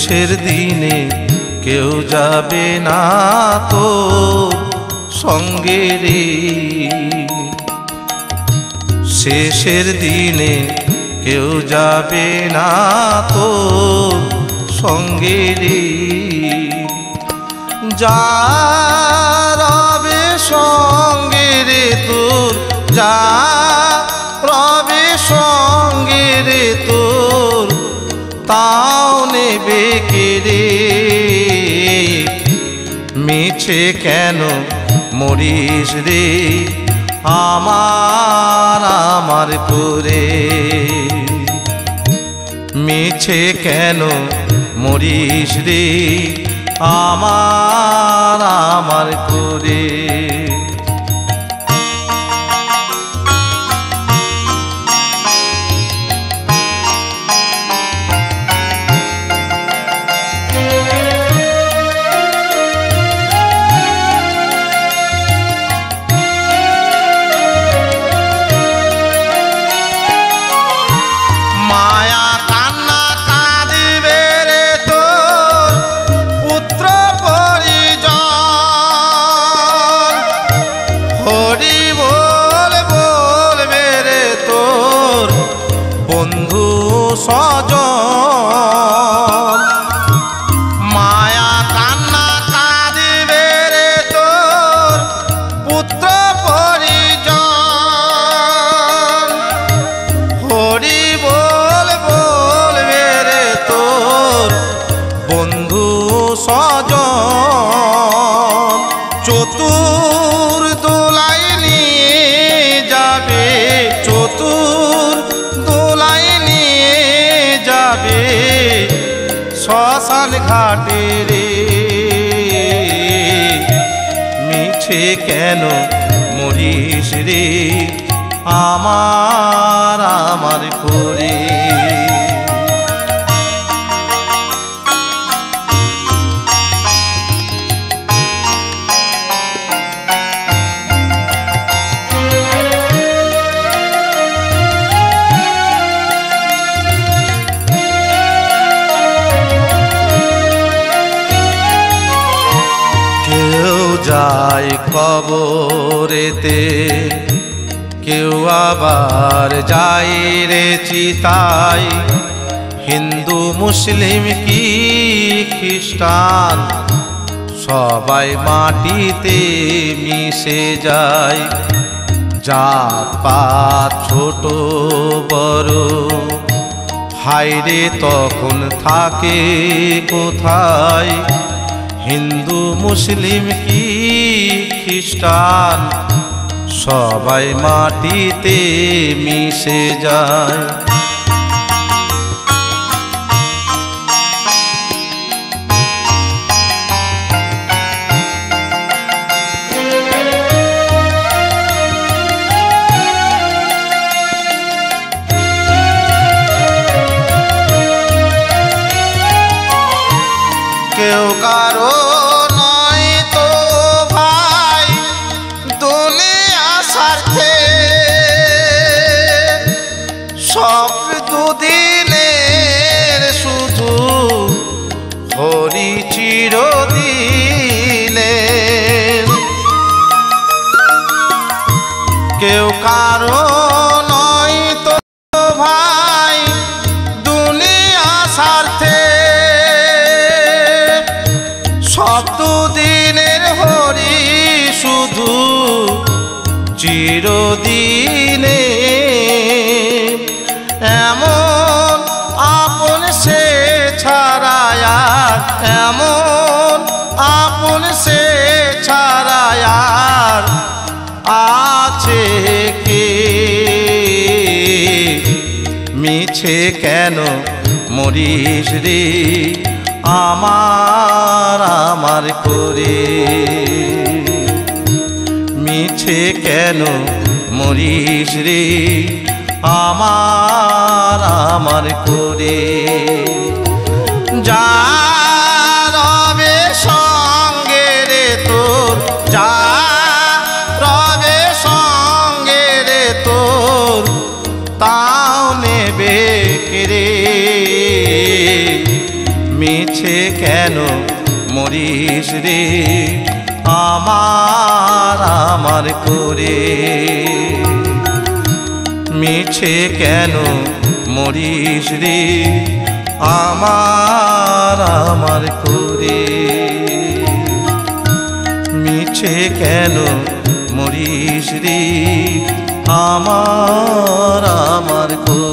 শেষের দিনে কেউ যাবে না তো সঙ্গে রে, শেষের দিনে কেউ যাবে না তো সঙ্গে রে। যা রবে সঙ্গে রে তোর, যা রবে সঙ্গে রে তোর, তাও নেবে কে রে। মিছে কেন মরিস রে আমার করে, মিছে কেন মরিস রে আমার করে। বন্ধু সজন মায়া কান্না কাঁদিবে রে তোর পুত্র পরিজন, হরি বল বলবে রে তোর বন্ধু সজন। চতুর দোলাই নিয়ে যাবে, চতুর দোলাই নিয়ে যাবে শ্মশান ঘাটে রে। মিছে কেন মরিস রে আমার করে। কেউ যায় কবরেতে, কেউ আবার যায় রে চিতায়। হিন্দু মুসলিম কি খ্রিস্টান সবাই মাটিতে মিশে যায়। জাত পাত ছোট বড় হায়রে তখন থাকে কোথায়। হিন্দু মুসলিম কি খ্রিস্টান সবাই মাটিতে মিশে যায়। কেউ কারো নয় তো ভাই দুনিয়া স্বার্থে, সব দুদিনের শুধু হরি চিরদিনে। কেউ কারো নয় তো ভাই দুনিয়া স্বার্থে, সব দুদিনের হরি শুধু চিরদিনে। এমন আপন সে ছাড়ায়ার, এমন আপন সে ছাড়ায়ার আছে কে। মিছে কেন মরিস রে আমার করে, মিছে কেন মরিস রে আমার করে। যা রবে সঙ্গে রে তোর, যা রবে সঙ্গে রে তোর, তাও নেবে কে রে। মিছে মরিস রে আমার করে মিছে কেন মরিস রে আমার করে মিছে কেন মরিস রে আমার করে